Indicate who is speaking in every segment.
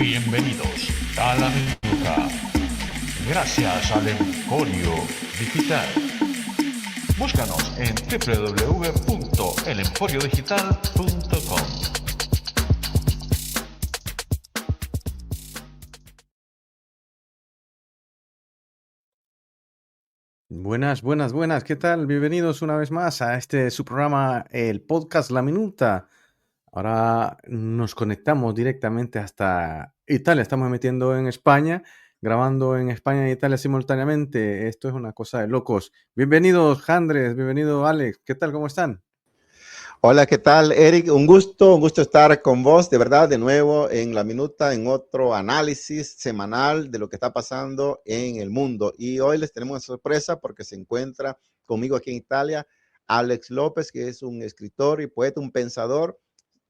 Speaker 1: Bienvenidos a la minuta. Gracias al Emporio Digital. Búscanos en www.elemporiodigital.com.
Speaker 2: Buenas, buenas, buenas. ¿Qué tal? Bienvenidos una vez más a su programa, el podcast La Minuta. Ahora nos conectamos directamente hasta Italia. Estamos metiendo en España, grabando en España e Italia simultáneamente. Esto es una cosa de locos. Bienvenidos, Andrés. Bienvenido, Alex. ¿Qué tal? ¿Cómo están?
Speaker 3: Hola, ¿qué tal, Eric? Un gusto estar con vos, de verdad, de nuevo en La Minuta, en otro análisis semanal de lo que está pasando en el mundo. Y hoy les tenemos una sorpresa porque se encuentra conmigo aquí en Italia Alex López, que es un escritor y poeta, un pensador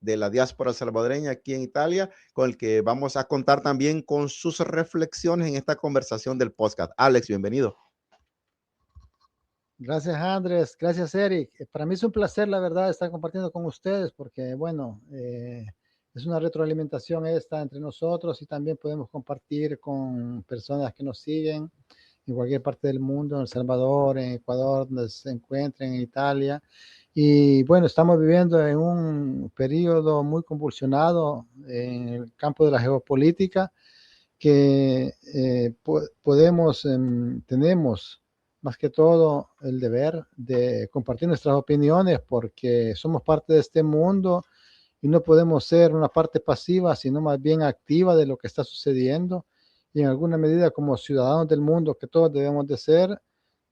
Speaker 3: de la diáspora salvadoreña aquí en Italia, con el que vamos a contar también con sus reflexiones en esta conversación del podcast. Alex, bienvenido.
Speaker 4: Gracias, Andrés. Gracias, Eric. Para mí es un placer, la verdad, estar compartiendo con ustedes porque, bueno, es una retroalimentación esta entre nosotros y también podemos compartir con personas que nos siguen en cualquier parte del mundo, en El Salvador, en Ecuador, donde se encuentren, en Italia. Y bueno, estamos viviendo en un periodo muy convulsionado en el campo de la geopolítica que tenemos más que todo el deber de compartir nuestras opiniones porque somos parte de este mundo y no podemos ser una parte pasiva, sino más bien activa de lo que está sucediendo. Y en alguna medida, como ciudadanos del mundo que todos debemos de ser,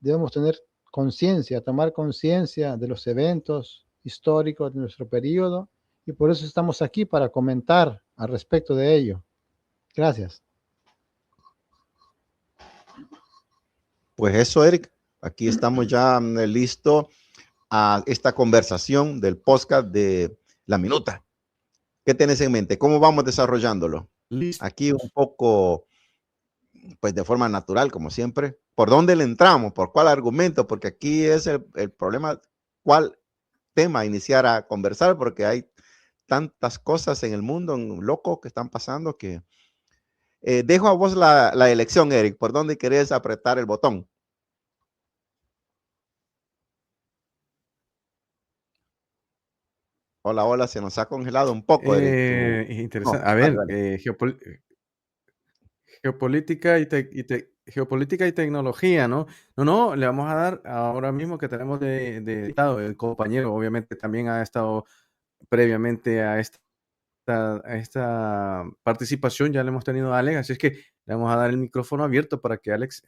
Speaker 4: debemos tener conciencia, tomar conciencia de los eventos históricos de nuestro periodo, y por eso estamos aquí para comentar al respecto de ello. Gracias.
Speaker 3: Pues eso, Eric, aquí estamos ya listos a esta conversación del podcast de La Minuta. ¿Qué tienes en mente? ¿Cómo vamos desarrollándolo?
Speaker 2: Listo.
Speaker 3: Aquí un poco, pues de forma natural, como siempre. ¿Por dónde le entramos? ¿Por cuál argumento? Porque aquí es el problema, cuál tema iniciar a conversar, porque hay tantas cosas en el mundo, loco, que están pasando que... dejo a vos la elección, Eric. ¿Por dónde querés apretar el botón? Hola, hola, se nos ha congelado un poco, Eric.
Speaker 2: Interesante.
Speaker 3: No,
Speaker 2: A
Speaker 3: dale,
Speaker 2: ver,
Speaker 3: dale.
Speaker 2: geopolítica y tecnología, ¿no? No, le vamos a dar ahora mismo que tenemos de invitado, el compañero, obviamente también ha estado previamente a esta participación, ya le hemos tenido a Alex, así es que le vamos a dar el micrófono abierto para que Alex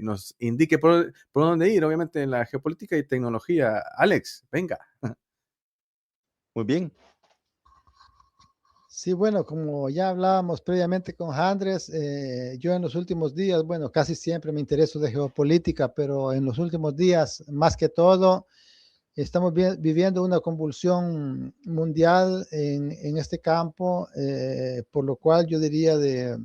Speaker 2: nos indique por dónde ir, obviamente en la geopolítica y tecnología. Alex, venga.
Speaker 3: Muy bien.
Speaker 4: Sí, bueno, como ya hablábamos previamente con Andrés, yo en los últimos días, bueno, casi siempre me intereso de geopolítica, pero en los últimos días, más que todo, estamos viviendo una convulsión mundial en este campo, por lo cual yo diría de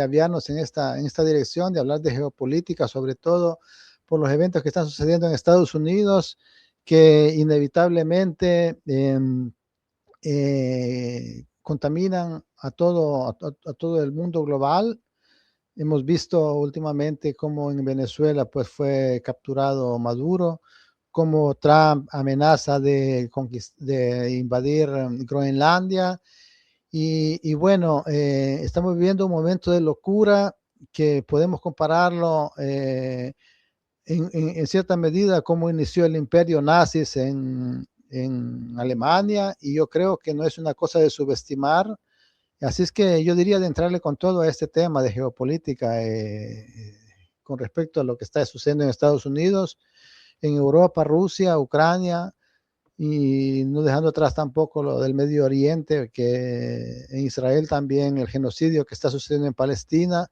Speaker 4: aviarnos en esta dirección, de hablar de geopolítica, sobre todo por los eventos que están sucediendo en Estados Unidos, que inevitablemente contaminan a todo el mundo global. Hemos visto últimamente cómo en Venezuela pues fue capturado Maduro, cómo Trump amenaza de invadir Groenlandia. Y bueno, estamos viviendo un momento de locura que podemos compararlo en cierta medida cómo inició el imperio nazis en Alemania, y yo creo que no es una cosa de subestimar. Así es que yo diría de entrarle con todo a este tema de geopolítica con respecto a lo que está sucediendo en Estados Unidos, en Europa, Rusia, Ucrania, y no dejando atrás tampoco lo del Medio Oriente, que en Israel también el genocidio que está sucediendo en Palestina,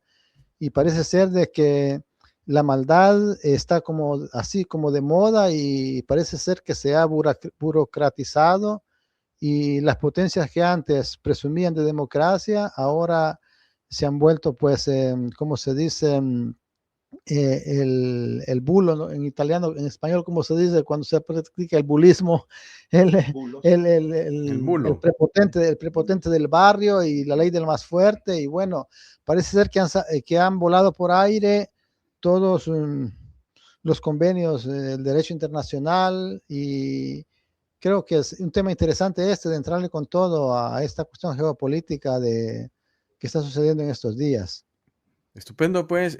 Speaker 4: y parece ser de que la maldad está como así como de moda y parece ser que se ha burocratizado, y las potencias que antes presumían de democracia ahora se han vuelto, pues, ¿cómo se dice? el bulo, ¿no? En italiano, en español, como se dice, cuando se practica el bulismo, el,
Speaker 2: El bulo.
Speaker 4: el prepotente del barrio y la ley del más fuerte. Y bueno, parece ser que han volado por aire todos los convenios del derecho internacional, y creo que es un tema interesante de entrarle con todo a esta cuestión geopolítica que está sucediendo en estos días.
Speaker 2: Estupendo, pues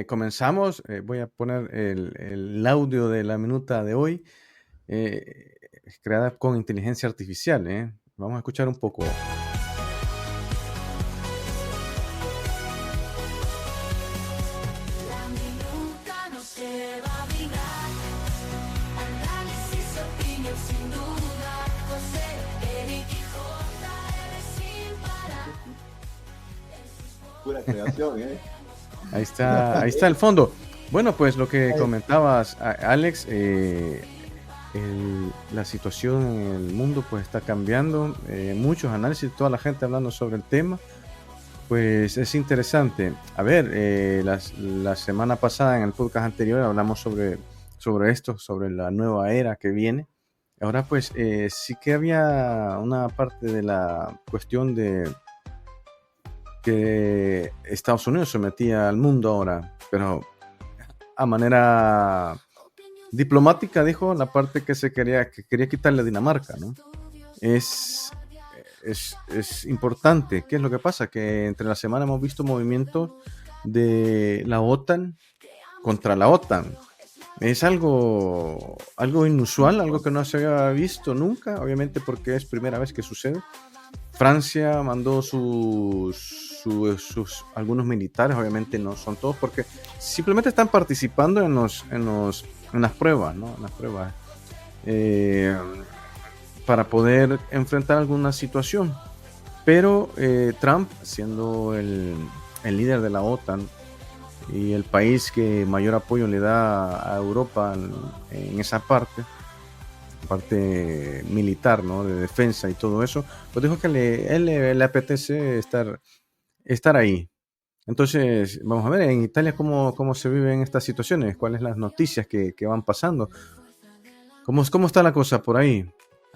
Speaker 2: comenzamos. Voy a poner el audio de la minuta de hoy, creada con inteligencia artificial. Vamos a escuchar un poco.
Speaker 3: Pura creación,
Speaker 2: Ahí está el fondo. Bueno, pues lo que comentabas, Alex, la situación en el mundo pues está cambiando, muchos análisis, toda la gente hablando sobre el tema, pues es interesante. A ver, la semana pasada en el podcast anterior hablamos sobre esto, sobre la nueva era que viene. Ahora pues sí que había una parte de la cuestión de que Estados Unidos se metía al mundo ahora, pero a manera diplomática, dijo la parte que quería quitarle a Dinamarca, ¿no? Es importante. ¿Qué es lo que pasa? Que entre la semana hemos visto movimientos de la OTAN contra la OTAN. Es algo inusual, algo que no se había visto nunca, obviamente porque es primera vez que sucede. Francia mandó sus algunos militares, obviamente no son todos, porque simplemente están participando en las pruebas, ¿no? En las pruebas para poder enfrentar alguna situación. Pero Trump, siendo el líder de la OTAN y el país que mayor apoyo le da a Europa en esa parte militar, ¿no? De defensa y todo eso, pues dijo que le apetece estar ahí. Entonces, vamos a ver en Italia cómo se viven estas situaciones, cuáles las noticias que van pasando. ¿Cómo está la cosa por ahí,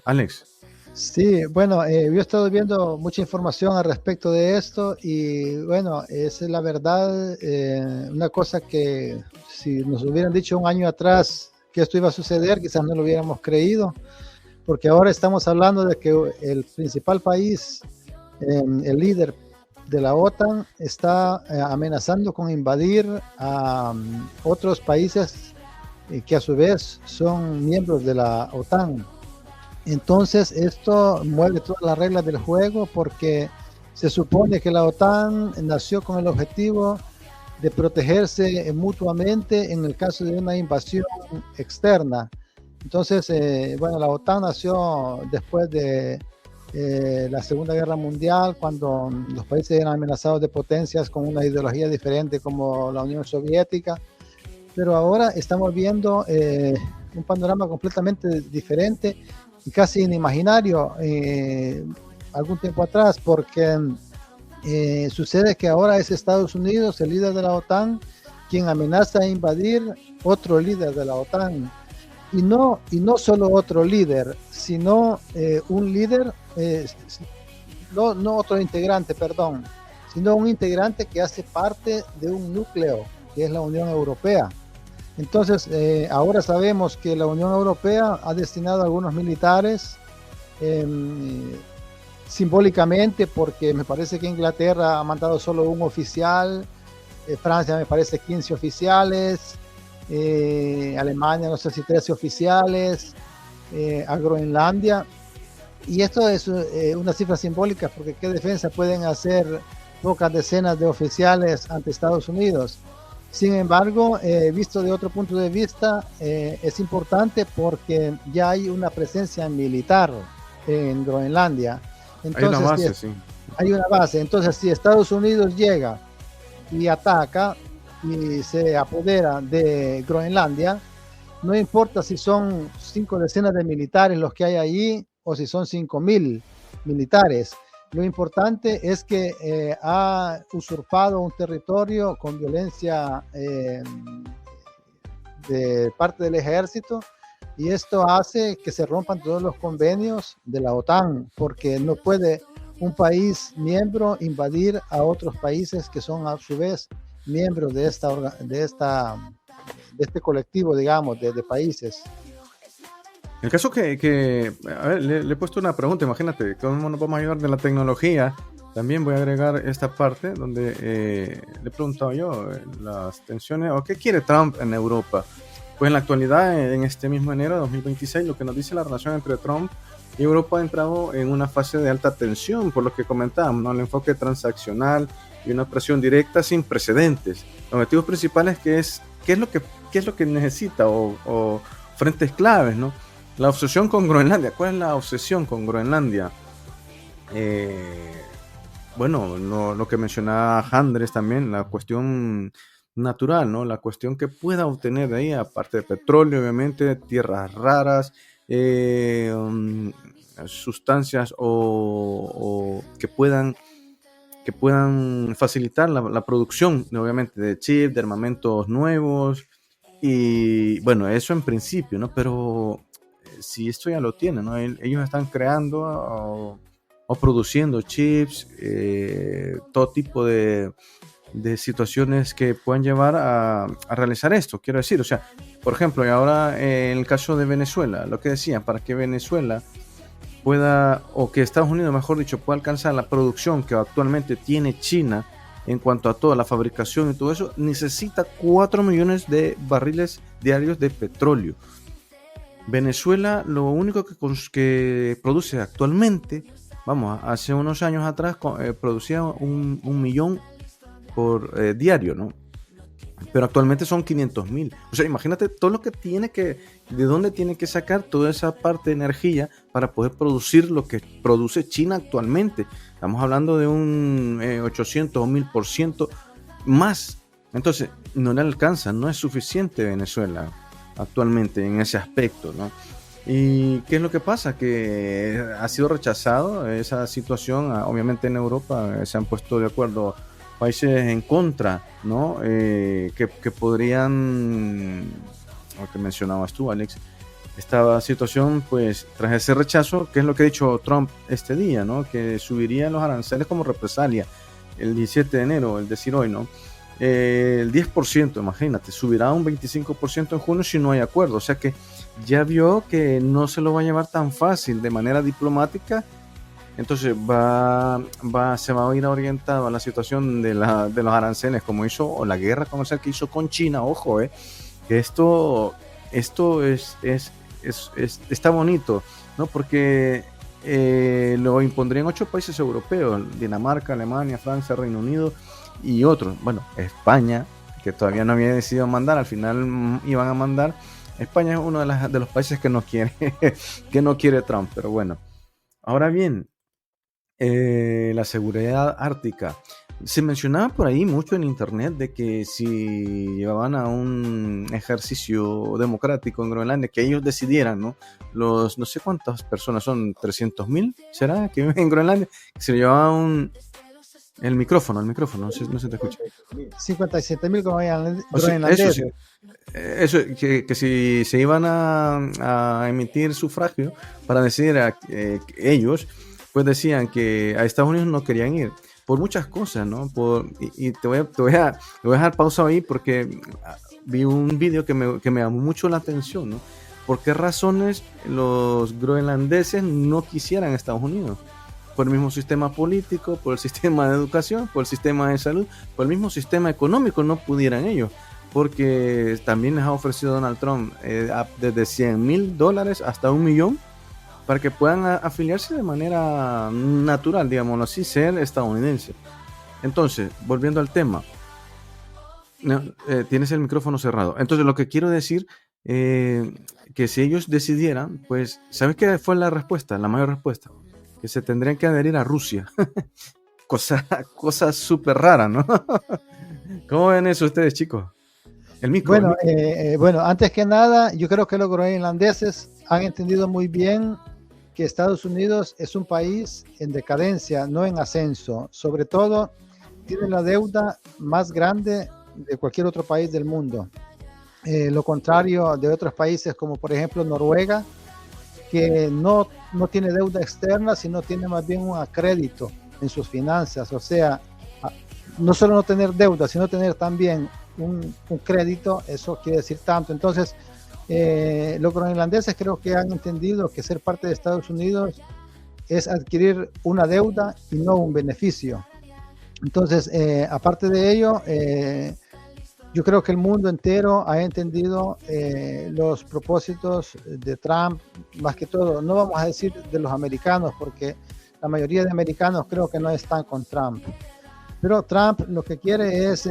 Speaker 2: Alex?
Speaker 4: Sí, bueno, yo he estado viendo mucha información al respecto de esto y bueno, es la verdad, una cosa que si nos hubieran dicho un año atrás que esto iba a suceder, quizás no lo hubiéramos creído, porque ahora estamos hablando de que el principal país, el líder de la OTAN, está amenazando con invadir a otros países que a su vez son miembros de la OTAN. Entonces esto mueve todas las reglas del juego, porque se supone que la OTAN nació con el objetivo de protegerse mutuamente en el caso de una invasión externa. Entonces, bueno, la OTAN nació después de la Segunda Guerra Mundial, cuando los países eran amenazados de potencias con una ideología diferente como la Unión Soviética, pero ahora estamos viendo un panorama completamente diferente y casi inimaginario algún tiempo atrás, porque sucede que ahora es Estados Unidos, el líder de la OTAN, quien amenaza a invadir otro líder de la OTAN. Y no solo otro líder, sino un líder, no otro integrante, perdón, sino un integrante que hace parte de un núcleo, que es la Unión Europea. Entonces, ahora sabemos que la Unión Europea ha destinado a algunos militares simbólicamente, porque me parece que Inglaterra ha mandado solo un oficial, Francia me parece 15 oficiales, Alemania no sé si 13 oficiales, a Groenlandia. Y esto es una cifra simbólica, porque ¿qué defensa pueden hacer pocas decenas de oficiales ante Estados Unidos? Sin embargo, visto de otro punto de vista, es importante porque ya hay una presencia militar en Groenlandia. Entonces,
Speaker 2: hay una base, sí.
Speaker 4: Hay una base. Entonces, si Estados Unidos llega y ataca y se apodera de Groenlandia, no importa si son 5 decenas de militares los que hay allí o si son 5.000 militares. Lo importante es que ha usurpado un territorio con violencia de parte del ejército, y esto hace que se rompan todos los convenios de la OTAN, porque no puede un país miembro invadir a otros países que son a su vez miembros de este colectivo, digamos, de países.
Speaker 2: El caso a ver, le he puesto una pregunta, imagínate, ¿cómo nos vamos a ayudar de la tecnología? También voy a agregar esta parte donde le he preguntado yo las tensiones, o qué quiere Trump en Europa. Pues en la actualidad, en este mismo enero de 2026, lo que nos dice la relación entre Trump y Europa ha entrado en una fase de alta tensión, por lo que comentábamos, ¿no? El enfoque transaccional y una presión directa sin precedentes. Los objetivos principales qué es lo que necesita o frentes claves, ¿no? La obsesión con Groenlandia. ¿Cuál es la obsesión con Groenlandia? Bueno, lo que mencionaba Andrés también, la cuestión natural, ¿no? La cuestión que pueda obtener de ahí, aparte de petróleo, obviamente, tierras raras, sustancias o que puedan facilitar la producción, obviamente, de chips, de armamentos nuevos. Y bueno, eso en principio, ¿no? Pero si esto ya lo tienen, ¿no? Ellos están creando o produciendo chips, todo tipo de situaciones que puedan llevar a realizar esto, quiero decir. O sea, por ejemplo, y ahora en el caso de Venezuela, lo que decían, para que Venezuela pueda, o que Estados Unidos, mejor dicho, pueda alcanzar la producción que actualmente tiene China en cuanto a toda la fabricación y todo eso, necesita 4 millones de barriles diarios de petróleo. Venezuela lo único que produce actualmente, vamos, hace unos años atrás producía un millón por diario, ¿no? Pero actualmente son 500,000. O sea, imagínate todo lo que de dónde tiene que sacar toda esa parte de energía para poder producir lo que produce China actualmente. Estamos hablando de un 800 o 1000% más. Entonces, no le alcanza, no es suficiente Venezuela actualmente en ese aspecto, ¿no? ¿Y qué es lo que pasa? Que ha sido rechazado esa situación. Obviamente en Europa se han puesto de acuerdo países en contra, ¿no? Que podrían, lo que mencionabas tú, Alex, esta situación, pues tras ese rechazo, ¿qué es lo que ha dicho Trump este día, ¿no? Que subiría los aranceles como represalia el 17 de enero, el decir hoy, ¿no? El 10%, imagínate, subirá un 25% en junio si no hay acuerdo. O sea que ya vio que no se lo va a llevar tan fácil de manera diplomática. Entonces se va a ir orientado a la situación de los aranceles, como hizo, o la guerra comercial que hizo con China. Ojo, que esto está bonito, ¿no? Porque lo impondrían 8 países europeos: Dinamarca, Alemania, Francia, Reino Unido y otros. Bueno, España, que todavía no había decidido mandar, al final iban a mandar. España es uno de los países que no quiere Trump, pero bueno. Ahora bien, la seguridad ártica. Se mencionaba por ahí mucho en internet de que si llevaban a un ejercicio democrático en Groenlandia, que ellos decidieran, ¿no? No sé cuántas personas son, 300,000, ¿será? Que viven en Groenlandia, que se llevaban el micrófono, no se te escucha.
Speaker 4: 57,000
Speaker 2: groenlandeses. Eso, que si se iban a emitir sufragio para decidir ellos, pues decían que a Estados Unidos no querían ir por muchas cosas, ¿no? Y te voy a dejar pausa ahí porque vi un video que me llamó mucho la atención, ¿no? ¿Por qué razones los groenlandeses no quisieran a Estados Unidos? Por el mismo sistema político, por el sistema de educación, por el sistema de salud, por el mismo sistema económico no pudieran ellos. Porque también les ha ofrecido Donald Trump desde $100,000 hasta $1 millón para que puedan afiliarse de manera natural, digámoslo así, ser estadounidense. Entonces, volviendo al tema, tienes el micrófono cerrado. Entonces, lo que quiero decir, que si ellos decidieran, pues, ¿sabes qué fue la respuesta? La mayor respuesta, que se tendrían que adherir a Rusia. Cosa súper rara, ¿no? ¿Cómo ven eso ustedes, chicos?
Speaker 4: Bueno, antes que nada, yo creo que los groenlandeses han entendido muy bien que Estados Unidos es un país en decadencia, no en ascenso. Sobre todo, tiene la deuda más grande de cualquier otro país del mundo. Lo contrario de otros países como por ejemplo Noruega, que no tiene deuda externa, sino tiene más bien un crédito en sus finanzas. O sea, no solo no tener deuda, sino tener también un crédito, eso quiere decir tanto. Entonces, los groenlandeses creo que han entendido que ser parte de Estados Unidos es adquirir una deuda y no un beneficio. Entonces, aparte de ello, yo creo que el mundo entero ha entendido los propósitos de Trump, más que todo, no vamos a decir de los americanos, porque la mayoría de americanos creo que no están con Trump. Pero Trump lo que quiere es,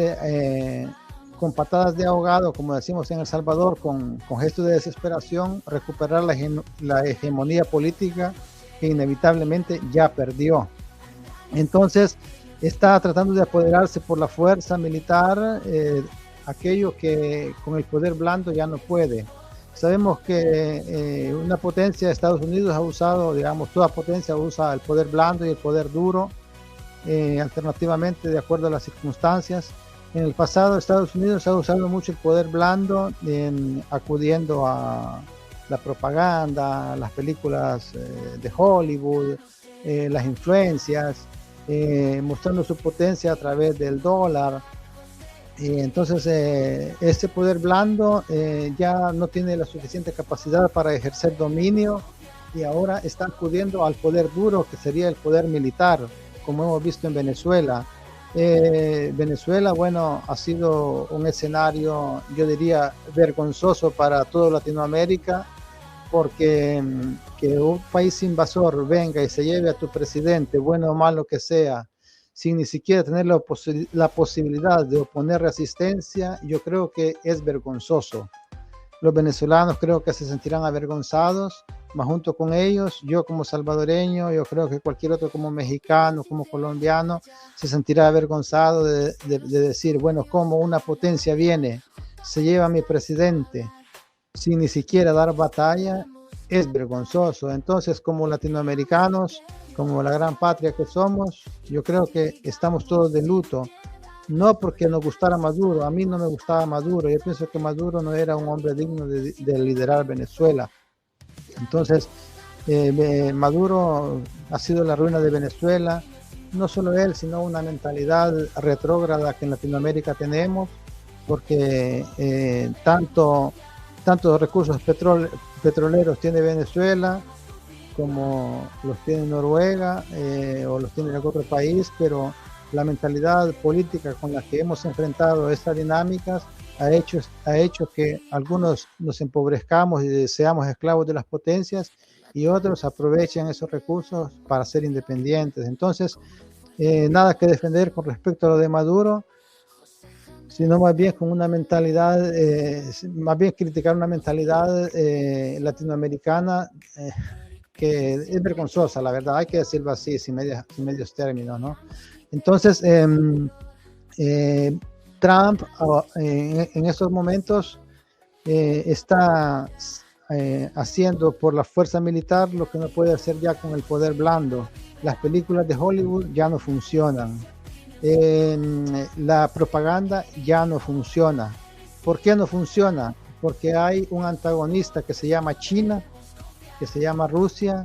Speaker 4: con patadas de ahogado, como decimos en El Salvador, con gestos de desesperación, recuperar la hegemonía política que inevitablemente ya perdió. Entonces, está tratando de apoderarse por la fuerza militar, aquello que con el poder blando ya no puede. Sabemos que una potencia de Estados Unidos ha usado, digamos, toda potencia usa el poder blando y el poder duro, alternativamente de acuerdo a las circunstancias. En el pasado Estados Unidos ha usado mucho el poder blando, acudiendo a la propaganda, las películas de Hollywood, las influencias, mostrando su potencia a través del dólar. Entonces este poder blando ya no tiene la suficiente capacidad para ejercer dominio y ahora está acudiendo al poder duro, que sería el poder militar, como hemos visto en Venezuela. Venezuela, bueno, ha sido un escenario, yo diría, vergonzoso para toda Latinoamérica, porque que un país invasor venga y se lleve a tu presidente, bueno o malo que sea, sin ni siquiera tener la posibilidad de oponer resistencia, yo creo que es vergonzoso. Los venezolanos creo que se sentirán avergonzados, más junto con ellos, yo como salvadoreño, yo creo que cualquier otro como mexicano, como colombiano, se sentirá avergonzado de decir, bueno, como una potencia viene, se lleva a mi presidente, sin ni siquiera dar batalla, es vergonzoso. Entonces, como latinoamericanos, como la gran patria que somos, yo creo que estamos todos de luto, no porque nos gustara Maduro, a mí no me gustaba Maduro, yo pienso que Maduro no era un hombre digno de liderar Venezuela. Entonces, Maduro ha sido la ruina de Venezuela, no solo él, sino una mentalidad retrógrada que en Latinoamérica tenemos, porque tantos recursos petroleros tiene Venezuela como los tiene Noruega o los tiene algún otro país, pero la mentalidad política con la que hemos enfrentado estas dinámicas ha hecho que algunos nos empobrezcamos y seamos esclavos de las potencias y otros aprovechen esos recursos para ser independientes. Entonces, nada que defender con respecto a lo de Maduro, sino más bien con una mentalidad, más bien criticar una mentalidad latinoamericana que es vergonzosa, la verdad, hay que decirlo así, sin medios términos, ¿no? Entonces, Trump en estos momentos está haciendo por la fuerza militar lo que no puede hacer ya con el poder blando. Las películas de Hollywood ya no funcionan. La propaganda ya no funciona. ¿Por qué no funciona? Porque hay un antagonista que se llama China, que se llama Rusia,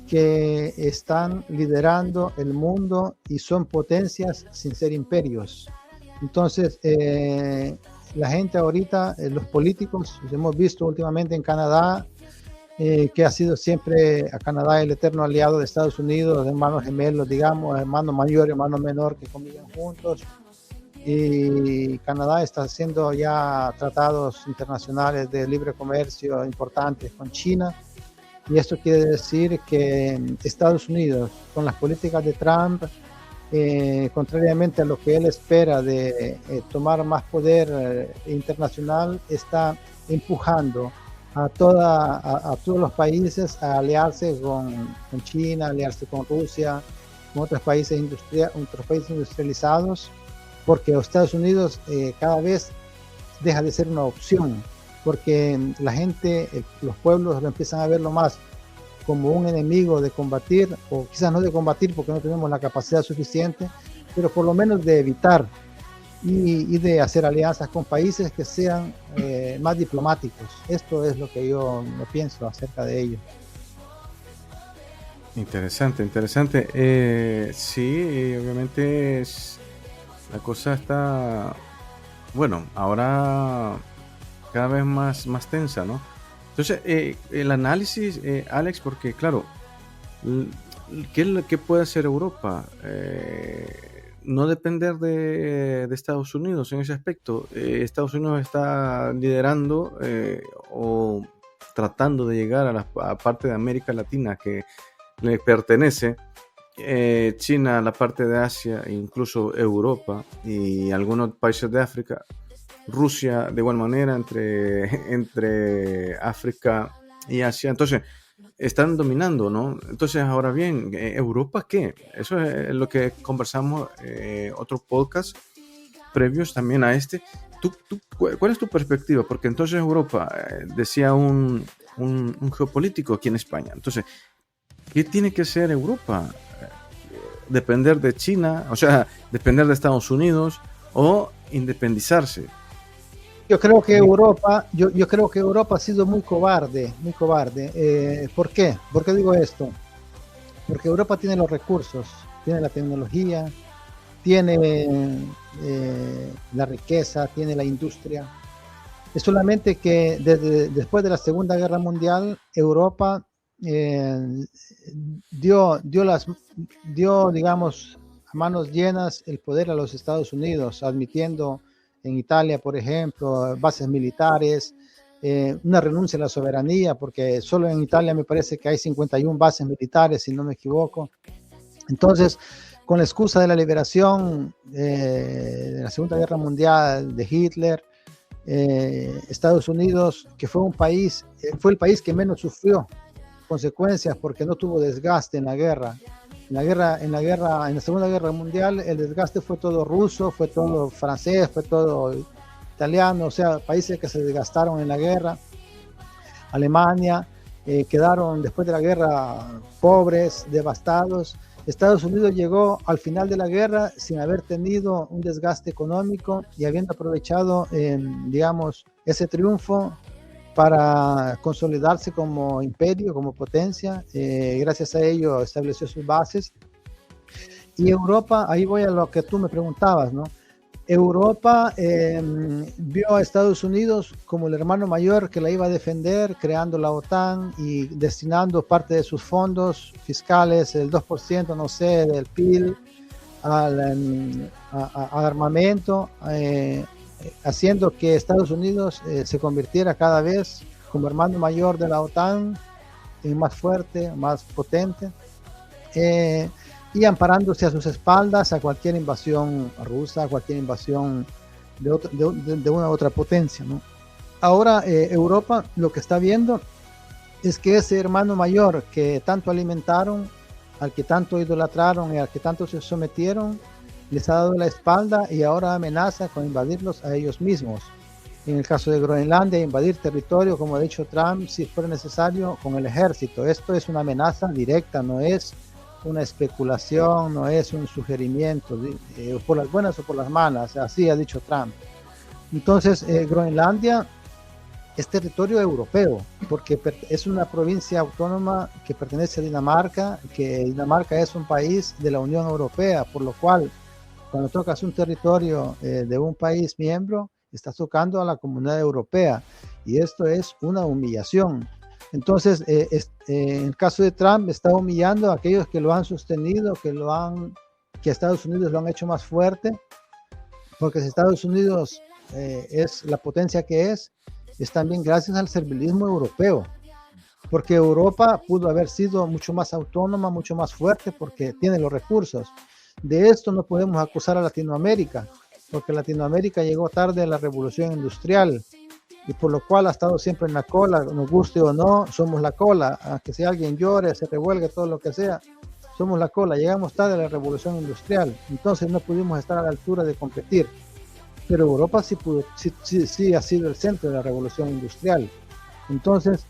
Speaker 4: que están liderando el mundo y son potencias sin ser imperios. Entonces, la gente ahorita, los políticos, hemos visto últimamente en Canadá, que ha sido siempre a Canadá el eterno aliado de Estados Unidos, hermanos gemelos, digamos, hermano mayor y hermano menor que conviven juntos. Y Canadá está haciendo ya tratados internacionales de libre comercio importantes con China. Y esto quiere decir que Estados Unidos, con las políticas de Trump, contrariamente a lo que él espera de tomar más poder internacional, está empujando a todos los países a aliarse con China, aliarse con Rusia, con otros países industrializados, porque Estados Unidos cada vez deja de ser una opción, porque la gente, los pueblos lo empiezan a verlo más como un enemigo de combatir, o quizás no de combatir porque no tenemos la capacidad suficiente, pero por lo menos de evitar y de hacer alianzas con países que sean más diplomáticos. Esto es lo que yo pienso acerca de ello.
Speaker 2: Interesante, interesante. Sí, obviamente la cosa está, bueno, ahora cada vez más tensa, ¿no? Entonces, el análisis, Alex, porque claro, ¿qué puede hacer Europa? No depender de Estados Unidos en ese aspecto. Estados Unidos está liderando o tratando de llegar a la parte de América Latina que le pertenece. China, la parte de Asia, incluso Europa y algunos países de África. Rusia de igual manera entre África y Asia. Entonces, están dominando, ¿no? Entonces, ahora bien, ¿Europa qué? Eso es lo que conversamos otros podcasts previos también a este. ¿Cuál es tu perspectiva? Porque entonces Europa, decía un geopolítico aquí en España. Entonces, ¿qué tiene que ser Europa? ¿Depender de China? O sea, ¿depender de Estados Unidos? ¿O independizarse?
Speaker 4: Yo creo que Europa, yo creo que Europa ha sido muy cobarde, muy cobarde. ¿Por qué? ¿Por qué digo esto? Porque Europa tiene los recursos, tiene la tecnología, tiene la riqueza, tiene la industria. Es solamente que después de la Segunda Guerra Mundial, Europa dio, digamos, a manos llenas el poder a los Estados Unidos, admitiendo en Italia, por ejemplo, bases militares, una renuncia a la soberanía, porque solo en Italia me parece que hay 51 bases militares, si no me equivoco. Entonces, con la excusa de la liberación de la Segunda Guerra Mundial, de Hitler, Estados Unidos, que fue el país que menos sufrió consecuencias porque no tuvo desgaste en la guerra. En la Segunda Guerra Mundial, el desgaste fue todo ruso, fue todo francés, fue todo italiano, o sea, países que se desgastaron en la guerra. Alemania, quedaron después de la guerra pobres, devastados. Estados Unidos llegó al final de la guerra sin haber tenido un desgaste económico y habiendo aprovechado, digamos, ese triunfo para consolidarse como imperio, como potencia. Gracias a ello estableció sus bases. Y Europa, ahí voy a lo que tú me preguntabas, ¿no? Europa vio a Estados Unidos como el hermano mayor que la iba a defender, creando la OTAN y destinando parte de sus fondos fiscales, el 2%, no sé, del PIB, al armamento, haciendo que Estados Unidos se convirtiera cada vez como hermano mayor de la OTAN, más fuerte, más potente, y amparándose a sus espaldas a cualquier invasión rusa, a cualquier invasión de una otra potencia, ¿no? Ahora Europa lo que está viendo es que ese hermano mayor que tanto alimentaron, al que tanto idolatraron y al que tanto se sometieron, les ha dado la espalda y ahora amenaza con invadirlos a ellos mismos. En el caso de Groenlandia, invadir territorio, como ha dicho Trump, si fuera necesario, con el ejército. Esto es una amenaza directa, no es una especulación, no es un sugerimiento, por las buenas o por las malas, así ha dicho Trump. Entonces, Groenlandia es territorio europeo, porque es una provincia autónoma que pertenece a Dinamarca, que Dinamarca es un país de la Unión Europea, por lo cual, cuando tocas un territorio de un país miembro, estás tocando a la Comunidad Europea, y esto es una humillación. Entonces, en el caso de Trump, está humillando a aquellos que lo han sostenido, que Estados Unidos lo han hecho más fuerte, porque si Estados Unidos es la potencia que es también gracias al servilismo europeo, porque Europa pudo haber sido mucho más autónoma, mucho más fuerte, porque tiene los recursos. De esto no podemos acusar a Latinoamérica, porque Latinoamérica llegó tarde a la revolución industrial, y por lo cual ha estado siempre en la cola, nos guste o no, somos la cola, aunque si alguien llore, se revuelgue, todo lo que sea, somos la cola, llegamos tarde a la revolución industrial, entonces no pudimos estar a la altura de competir, pero Europa sí ha sido el centro de la revolución industrial. Entonces,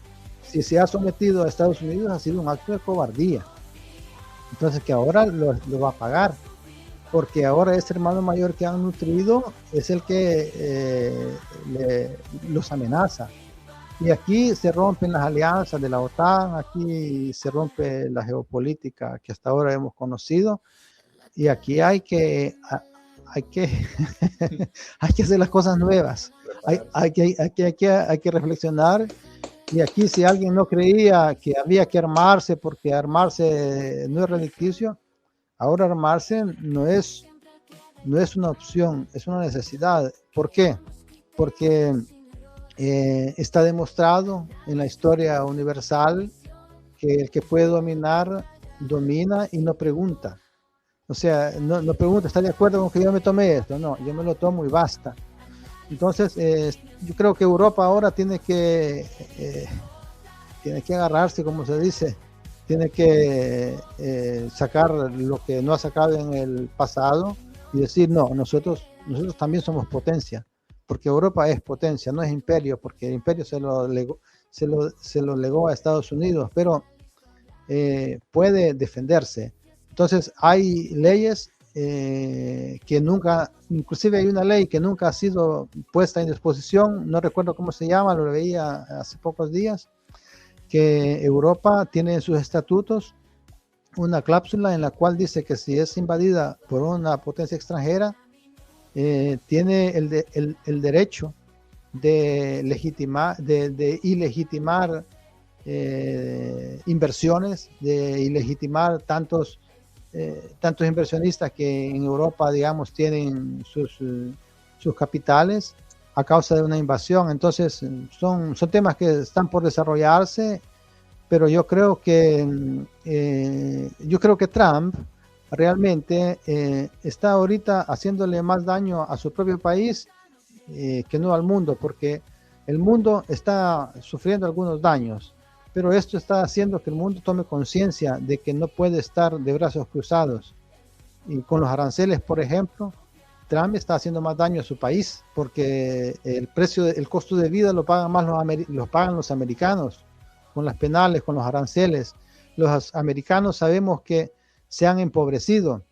Speaker 4: si se ha sometido a Estados Unidos ha sido un acto de cobardía. Entonces que ahora lo va a pagar, porque ahora este hermano mayor que han nutrido es el que los amenaza. Y aquí se rompen las alianzas de la OTAN, aquí se rompe la geopolítica que hasta ahora hemos conocido, y aquí hay que hay que hacer las cosas nuevas, hay que reflexionar. Y aquí, si alguien no creía que había que armarse porque armarse no es relicticio, ahora armarse no es una opción, es una necesidad. ¿Por qué? Porque está demostrado en la historia universal que el que puede dominar, domina y no pregunta. O sea, no pregunta, ¿está de acuerdo con que yo me tome esto? No, yo me lo tomo y basta. Entonces, yo creo que Europa ahora tiene que agarrarse, como se dice, tiene que sacar lo que no ha sacado en el pasado y decir, no, nosotros también somos potencia, porque Europa es potencia, no es imperio, porque el imperio se lo legó a Estados Unidos, pero puede defenderse. Entonces, hay leyes que nunca, inclusive hay una ley que nunca ha sido puesta en disposición, no recuerdo cómo se llama, lo veía hace pocos días, que Europa tiene en sus estatutos una cláusula en la cual dice que si es invadida por una potencia extranjera, tiene el derecho de ilegitimar inversiones, de ilegitimar tantos inversionistas que en Europa, digamos, tienen sus capitales a causa de una invasión. Entonces, son temas que están por desarrollarse, pero yo creo que Trump realmente está ahorita haciéndole más daño a su propio país que no al mundo, porque el mundo está sufriendo algunos daños, pero esto está haciendo que el mundo tome conciencia de que no puede estar de brazos cruzados. Y con los aranceles, por ejemplo, Trump está haciendo más daño a su país, porque el costo de vida lo pagan más los americanos, con las penales, con los aranceles. Los americanos sabemos que se han empobrecido.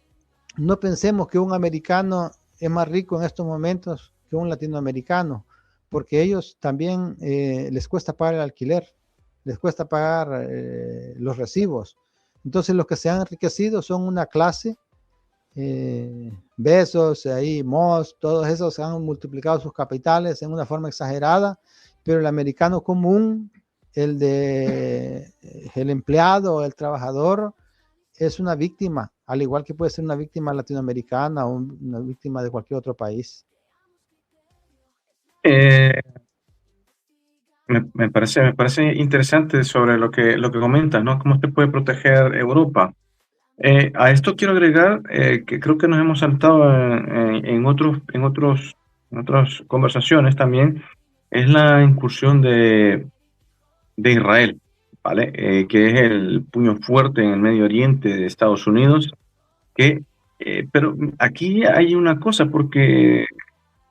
Speaker 4: No pensemos que un americano es más rico en estos momentos que un latinoamericano, porque ellos también les cuesta pagar el alquiler, les cuesta pagar los recibos. Entonces los que se han enriquecido son una clase, Bezos, Moss, todos esos han multiplicado sus capitales en una forma exagerada, pero el americano común, el empleado, el trabajador, es una víctima, al igual que puede ser una víctima latinoamericana o una víctima de cualquier otro país.
Speaker 5: Me parece interesante sobre lo que comentas, ¿no? ¿Cómo se puede proteger Europa? A esto quiero agregar que creo que nos hemos saltado en otras conversaciones también, es la incursión de Israel, ¿vale? Que es el puño fuerte en el Medio Oriente de Estados Unidos, pero aquí hay una cosa, porque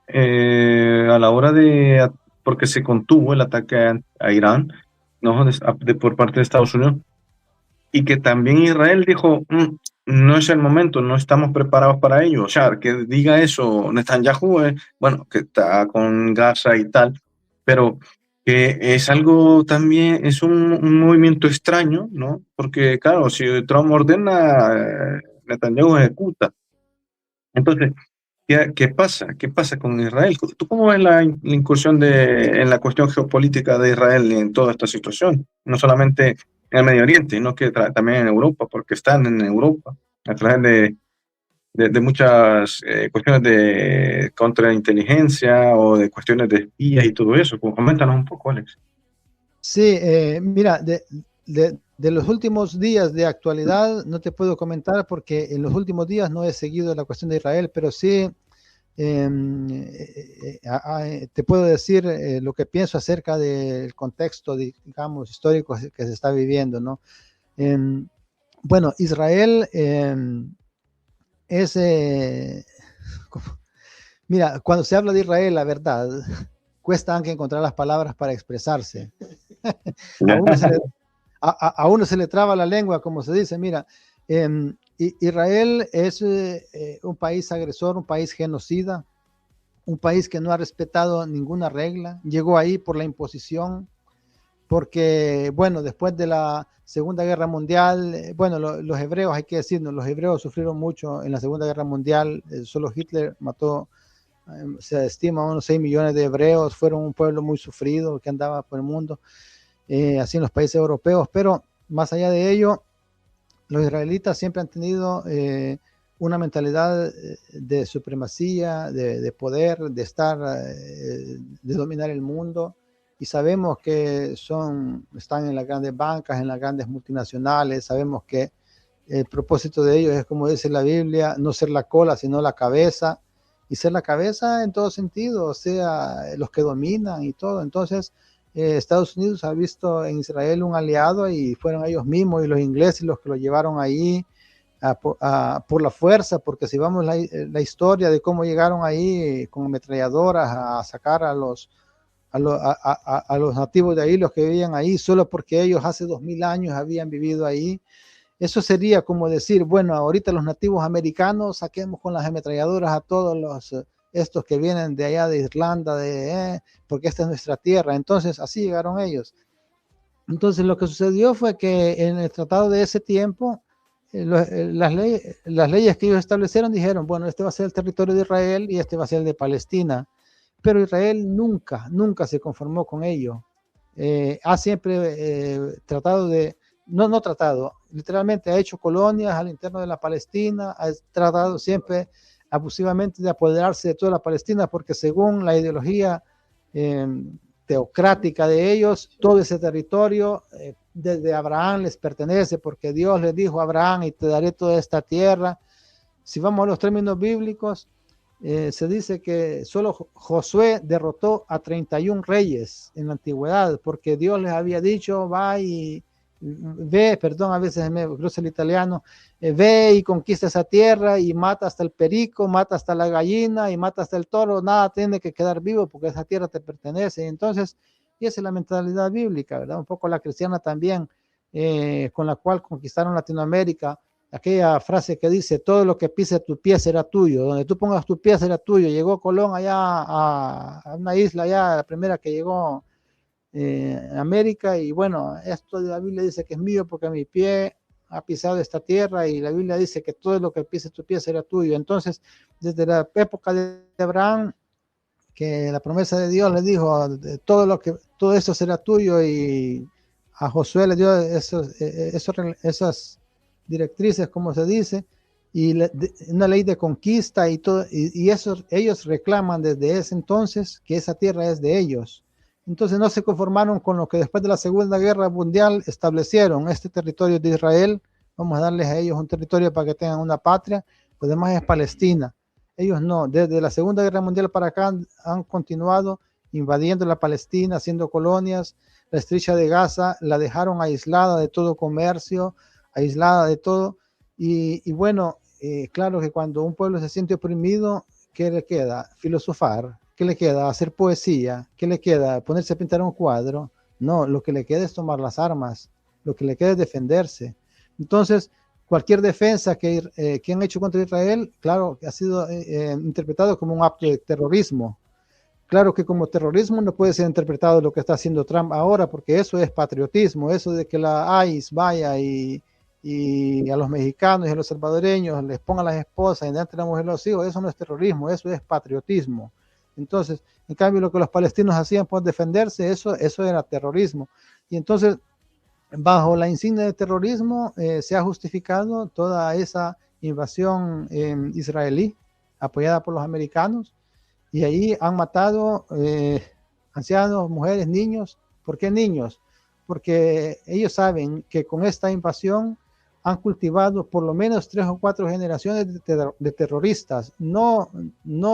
Speaker 5: a la hora porque se contuvo el ataque a Irán, ¿no? Por parte de Estados Unidos, y que también Israel dijo, no es el momento, no estamos preparados para ello. O sea, que diga eso Netanyahu, bueno, que está con Gaza y tal, pero que es algo también, es un movimiento extraño, ¿no? Porque, claro, si Trump ordena, Netanyahu ejecuta. Entonces, ¿qué pasa? ¿Qué pasa con Israel? ¿Tú cómo ves la incursión en la cuestión geopolítica de Israel en toda esta situación? No solamente en el Medio Oriente, sino que también en Europa, porque están en Europa a través de muchas cuestiones de contrainteligencia o de cuestiones de espías y todo eso. Coméntanos un poco, Alex.
Speaker 4: Sí, mira, de los últimos días de actualidad no te puedo comentar porque en los últimos días no he seguido la cuestión de Israel, pero sí te puedo decir lo que pienso acerca del contexto, digamos, histórico que se está viviendo, ¿no? Bueno, Israel es... mira, cuando se habla de Israel, la verdad, cuesta aunque encontrar las palabras para expresarse. A uno se le traba la lengua, como se dice. Mira, Israel es un país agresor, un país genocida, un país que no ha respetado ninguna regla. Llegó ahí por la imposición, porque, bueno, después de la Segunda Guerra Mundial, bueno, los hebreos, hay que decirlo, los hebreos sufrieron mucho en la Segunda Guerra Mundial. Solo Hitler mató, se estima, unos 6 millones de hebreos. Fueron un pueblo muy sufrido que andaba por el mundo, así en los países europeos. Pero más allá de ello, los israelitas siempre han tenido una mentalidad de supremacía, de poder, de estar, de dominar el mundo. Y sabemos que están en las grandes bancas, en las grandes multinacionales. Sabemos que el propósito de ellos es, como dice la Biblia, no ser la cola, sino la cabeza. Y ser la cabeza en todo sentido, o sea, los que dominan y todo. Entonces, Estados Unidos ha visto en Israel un aliado, y fueron ellos mismos y los ingleses los que lo llevaron ahí por la fuerza, porque si vamos la historia de cómo llegaron ahí con ametralladoras a sacar a los nativos de ahí, los que vivían ahí, solo porque ellos hace 2000 años habían vivido ahí. Eso sería como decir, bueno, ahorita los nativos americanos saquemos con las ametralladoras a todos estos que vienen de allá de Irlanda, porque esta es nuestra tierra. Entonces así llegaron ellos. Entonces lo que sucedió fue que en el tratado de ese tiempo, las leyes que ellos establecieron dijeron, bueno, este va a ser el territorio de Israel y este va a ser el de Palestina. Pero Israel nunca se conformó con ello. Ha siempre tratado de, no tratado, literalmente ha hecho colonias al interno de la Palestina, ha tratado siempre abusivamente de apoderarse de toda la Palestina, porque según la ideología teocrática de ellos, todo ese territorio desde Abraham les pertenece, porque Dios le dijo a Abraham, y te daré toda esta tierra. Si vamos a los términos bíblicos, se dice que solo Josué derrotó a 31 reyes en la antigüedad, porque Dios les había dicho, a veces me cruza el italiano, ve y conquista esa tierra y mata hasta el perico, mata hasta la gallina y mata hasta el toro, nada tiene que quedar vivo porque esa tierra te pertenece. Entonces, y esa es la mentalidad bíblica, ¿verdad? Un poco la cristiana también, con la cual conquistaron Latinoamérica. Aquella frase que dice, todo lo que pise tu pie será tuyo, donde tú pongas tu pie será tuyo. Llegó Colón allá a una isla, allá la primera que llegó en América, y bueno, esto de la Biblia dice que es mío porque mi pie ha pisado esta tierra, y la Biblia dice que todo lo que pise tu pie será tuyo. Entonces, desde la época de Abraham, que la promesa de Dios le dijo, todo eso será tuyo, y a Josué le dio esas directrices, como se dice, y una ley de conquista y todo, y eso ellos reclaman desde ese entonces que esa tierra es de ellos. Entonces no se conformaron con lo que después de la Segunda Guerra Mundial establecieron, este territorio de Israel, vamos a darles a ellos un territorio para que tengan una patria, pues además es Palestina. Ellos no, desde la Segunda Guerra Mundial para acá han continuado invadiendo la Palestina, haciendo colonias. La Estrella de Gaza la dejaron aislada de todo comercio, aislada de todo, y bueno, claro que cuando un pueblo se siente oprimido, ¿qué le queda? Filosofar. ¿Qué le queda? Hacer poesía. ¿Qué le queda? Ponerse a pintar un cuadro. No, lo que le queda es tomar las armas, lo que le queda es defenderse. Entonces, cualquier defensa que han hecho contra Israel, claro, ha sido interpretado como un acto de terrorismo. Claro que como terrorismo no puede ser interpretado lo que está haciendo Trump ahora, porque eso es patriotismo, eso de que la ICE vaya y a los mexicanos y a los salvadoreños les pongan las esposas y delante de la mujer los hijos, eso no es terrorismo, eso es patriotismo. Entonces, en cambio, lo que los palestinos hacían por defenderse, eso era terrorismo. Y entonces, bajo la insignia de terrorismo, se ha justificado toda esa invasión israelí, apoyada por los americanos, y ahí han matado ancianos, mujeres, niños. ¿Por qué niños? Porque ellos saben que con esta invasión han cultivado por lo menos 3 o 4 generaciones de terroristas, no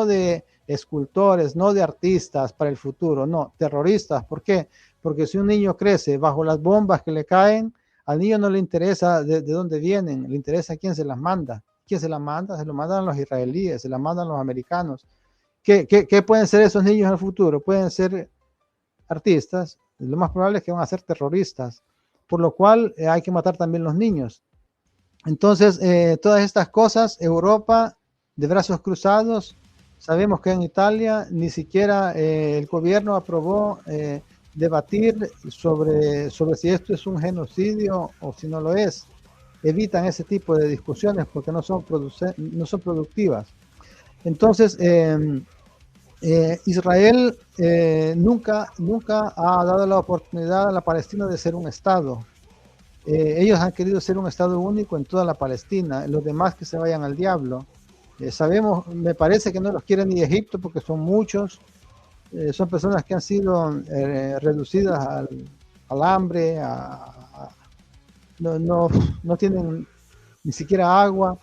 Speaker 4: de escultores, no de artistas para el futuro, no, terroristas. ¿Por qué? Porque si un niño crece bajo las bombas que le caen, al niño no le interesa de dónde vienen, le interesa quién se las manda. ¿Quién se las manda? Se lo mandan los israelíes, se las mandan los americanos. ¿Qué pueden ser esos niños en el futuro? Pueden ser artistas, Lo más probable es que van a ser terroristas, por lo cual hay que matar también los niños. Entonces, todas estas cosas, Europa de brazos cruzados. Sabemos que en Italia ni siquiera el gobierno aprobó debatir sobre si esto es un genocidio o si no lo es. Evitan ese tipo de discusiones porque no son productivas. Entonces, Israel nunca ha dado la oportunidad a la Palestina de ser un Estado. Ellos han querido ser un Estado único en toda la Palestina, los demás que se vayan al diablo. Sabemos, me parece que no los quiere ni Egipto porque son muchos, son personas que han sido reducidas al hambre, no tienen ni siquiera agua.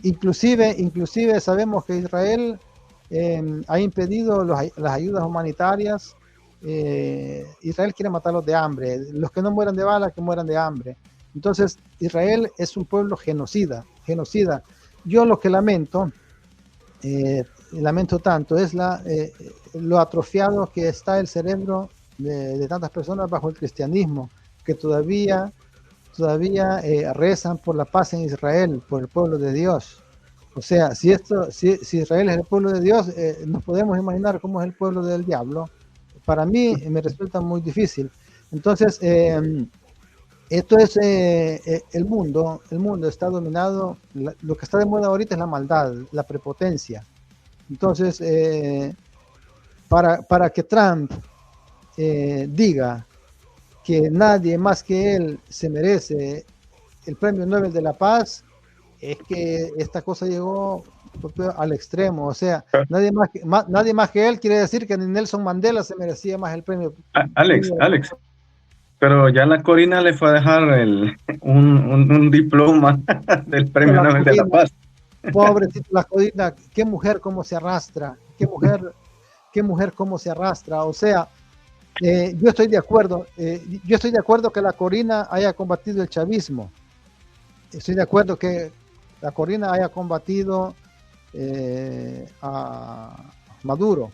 Speaker 4: Inclusive sabemos que Israel ha impedido las ayudas humanitarias. Israel quiere matarlos de hambre, los que no mueran de bala, que mueran de hambre. Entonces Israel es un pueblo genocida. Yo lo que lamento tanto es lo atrofiado que está el cerebro de tantas personas bajo el cristianismo, que todavía rezan por la paz en Israel, por el pueblo de Dios. O sea, si Israel es el pueblo de Dios, nos podemos imaginar cómo es el pueblo del diablo. Para mí me resulta muy difícil. Entonces, esto es el mundo está dominado, lo que está de moda ahorita es la maldad, la prepotencia. Entonces, para que Trump diga que nadie más que él se merece el premio Nobel de la Paz, es que esta cosa llegó al extremo. O sea, nadie más que él quiere decir que ni Nelson Mandela se merecía más el premio.
Speaker 5: Alex, pero ya la Corina le fue a dejar un diploma del premio Nobel de la Paz.
Speaker 4: Pobrecita la Corina, qué mujer cómo se arrastra, qué mujer cómo se arrastra. O sea, yo estoy de acuerdo que la Corina haya combatido el chavismo. Estoy de acuerdo que la Corina haya combatido a Maduro.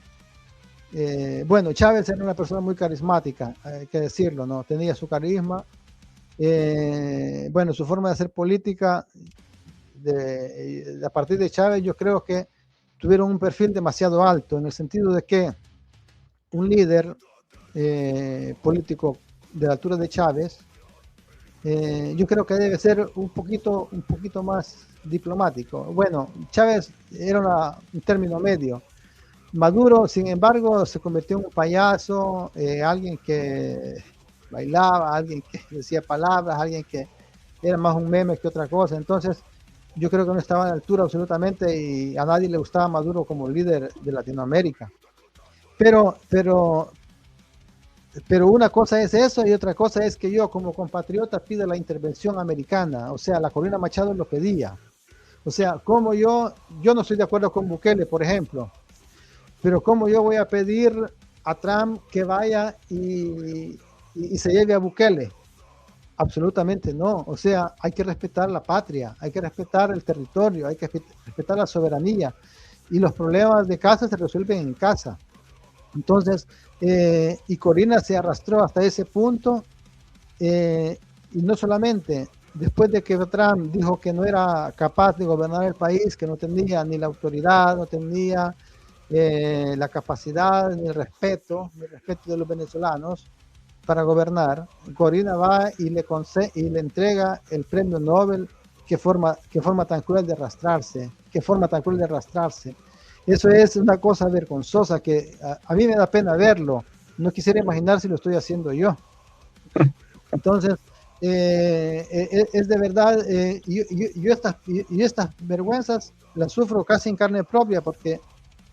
Speaker 4: Bueno, Chávez era una persona muy carismática, hay que decirlo, ¿no? Tenía su carisma. Bueno, su forma de hacer política a partir de Chávez, yo creo que tuvieron un perfil demasiado alto, en el sentido de que un líder político de la altura de Chávez, yo creo que debe ser un poquito más diplomático. Bueno, Chávez era un término medio. Maduro, sin embargo, se convirtió en un payaso, alguien que bailaba, alguien que decía palabras, alguien que era más un meme que otra cosa. Entonces, yo creo que no estaba a la altura absolutamente y a nadie le gustaba Maduro como líder de Latinoamérica. Pero una cosa es eso y otra cosa es que yo como compatriota pido la intervención americana. O sea, la Corina Machado lo pedía. O sea, como yo no estoy de acuerdo con Bukele, por ejemplo, pero ¿cómo yo voy a pedir a Trump que vaya y se lleve a Bukele? Absolutamente no. O sea, hay que respetar la patria, hay que respetar el territorio, hay que respetar la soberanía. Y los problemas de casa se resuelven en casa. Entonces, y Corina se arrastró hasta ese punto. Y no solamente después de que Trump dijo que no era capaz de gobernar el país, que no tenía ni la autoridad, no tenía la capacidad ni el respeto de los venezolanos para gobernar, Corina va y le entrega el premio Nobel. Qué forma tan cruel de arrastrarse, Eso es una cosa vergonzosa que a mí me da pena verlo. No quisiera imaginar si lo estoy haciendo yo. Entonces, es de verdad, yo estas vergüenzas las sufro casi en carne propia porque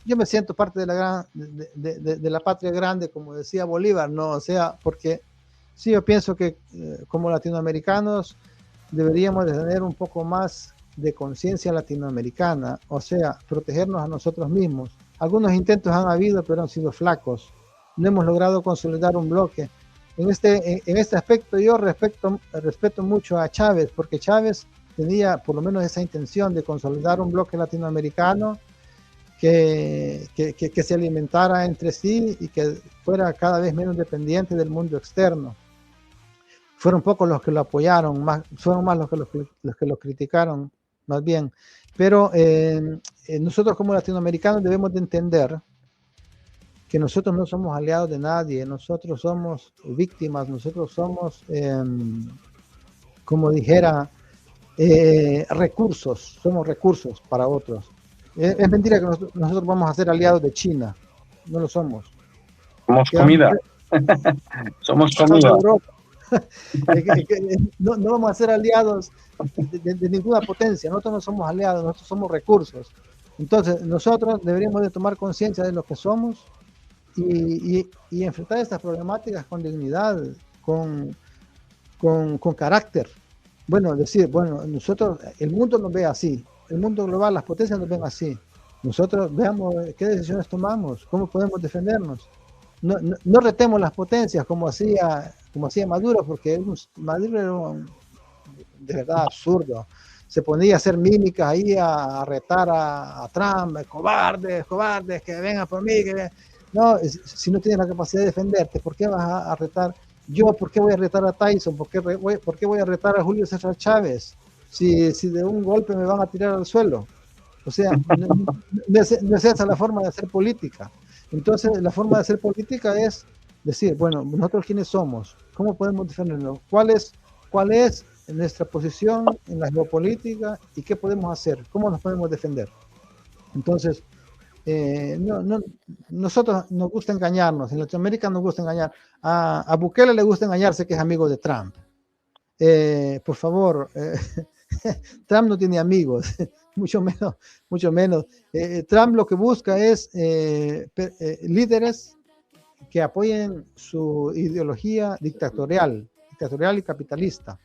Speaker 4: yo me siento parte de la patria grande, como decía Bolívar, ¿no? O sea, porque sí, yo pienso que como latinoamericanos deberíamos de tener un poco más de conciencia latinoamericana, o sea, protegernos a nosotros mismos. Algunos intentos han habido, pero han sido flacos. No hemos logrado consolidar un bloque. En este aspecto yo respeto mucho a Chávez, porque Chávez tenía por lo menos esa intención de consolidar un bloque latinoamericano que se alimentara entre sí y que fuera cada vez menos dependiente del mundo externo. Fueron pocos los que lo apoyaron, fueron más los que lo criticaron, más bien. Pero nosotros como latinoamericanos debemos de entender que nosotros no somos aliados de nadie, nosotros somos víctimas, nosotros somos, como dijera, somos recursos para otros. Es mentira que nosotros vamos a ser aliados de China, no lo somos.
Speaker 5: Somos comida. Somos comida.
Speaker 4: No vamos a ser aliados de ninguna potencia, nosotros no somos aliados, nosotros somos recursos. Entonces, nosotros deberíamos de tomar conciencia de lo que somos y enfrentar estas problemáticas con dignidad, con carácter. Bueno, nosotros, el mundo nos ve así, el mundo global, las potencias nos ven así. Nosotros veamos qué decisiones tomamos, cómo podemos defendernos. No retemos las potencias como hacía Maduro, porque Maduro era de verdad absurdo. Se ponía a hacer mímicas ahí a retar a Trump, cobardes, que vengan por mí. No, si no tienes la capacidad de defenderte, ¿por qué vas a retar? ¿Por qué voy a retar a Tyson? ¿Por qué voy a retar a Julio César Chávez? Si de un golpe me van a tirar al suelo. O sea, no es esa la forma de hacer política. Entonces, la forma de hacer política es decir, bueno, nosotros quiénes somos, cómo podemos defendernos, cuál es nuestra posición en la geopolítica y qué podemos hacer, cómo nos podemos defender. Entonces, nosotros nos gusta engañarnos, en Latinoamérica nos gusta engañar. A Bukele le gusta engañarse que es amigo de Trump. Por favor, Trump no tiene amigos, mucho menos. Trump lo que busca es líderes que apoyen su ideología dictatorial y capitalista,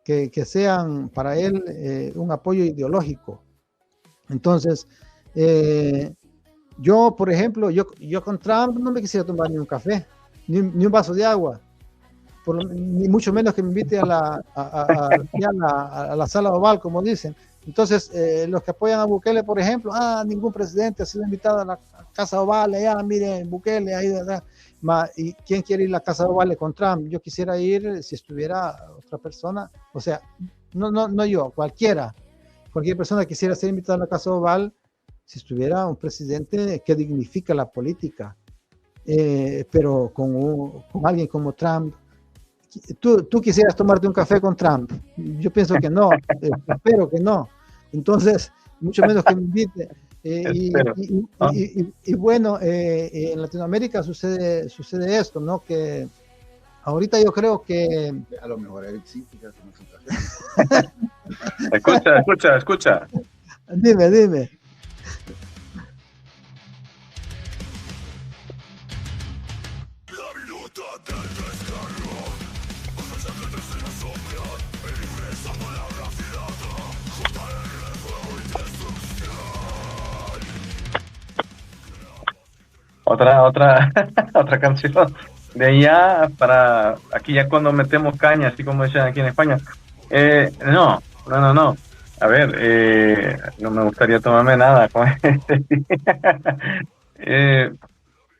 Speaker 4: que sean para él un apoyo ideológico. Entonces, yo, por ejemplo, yo con Trump no me quisiera tomar ni un café, ni un vaso de agua, ni mucho menos que me invite a la sala oval, como dicen. Entonces, los que apoyan a Bukele, por ejemplo, ningún presidente ha sido invitado a la Casa Oval, miren, Bukele, ahí, ¿verdad? ¿Y quién quiere ir a la Casa Oval con Trump? Yo quisiera ir si estuviera otra persona, o sea, no yo, cualquier persona quisiera ser invitada a la Casa Oval si estuviera un presidente que dignifica la política, pero con alguien como Trump. ¿Tú quisieras tomarte un café con Trump? Yo pienso que no, espero que no. Entonces, mucho menos que me invite. Y bueno, en Latinoamérica sucede esto, ¿no? Que ahorita yo creo que...
Speaker 6: A lo mejor Eric sí, fíjate, no es un
Speaker 5: café. Escucha.
Speaker 4: Dime.
Speaker 5: Otra canción de allá para aquí, ya cuando metemos caña, así como dicen aquí en España. No. A ver, no me gustaría tomarme nada con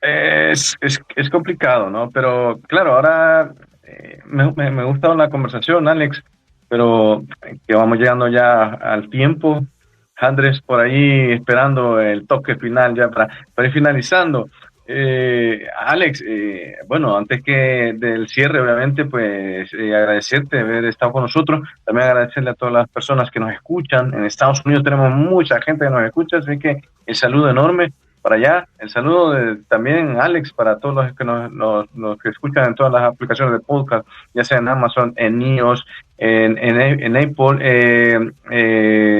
Speaker 5: es complicado, ¿no? Pero claro, ahora me gusta la conversación, Alex, pero que vamos llegando ya al tiempo. Andrés por ahí esperando el toque final ya para ir finalizando. Alex, bueno, antes que del cierre, obviamente, pues agradecerte haber estado con nosotros, también agradecerle a todas las personas que nos escuchan. En Estados Unidos tenemos mucha gente que nos escucha, así que el saludo enorme para allá, el saludo también, Alex, para todos los que nos que escuchan en todas las aplicaciones de podcast, ya sea en Amazon, en iOS, en Apple,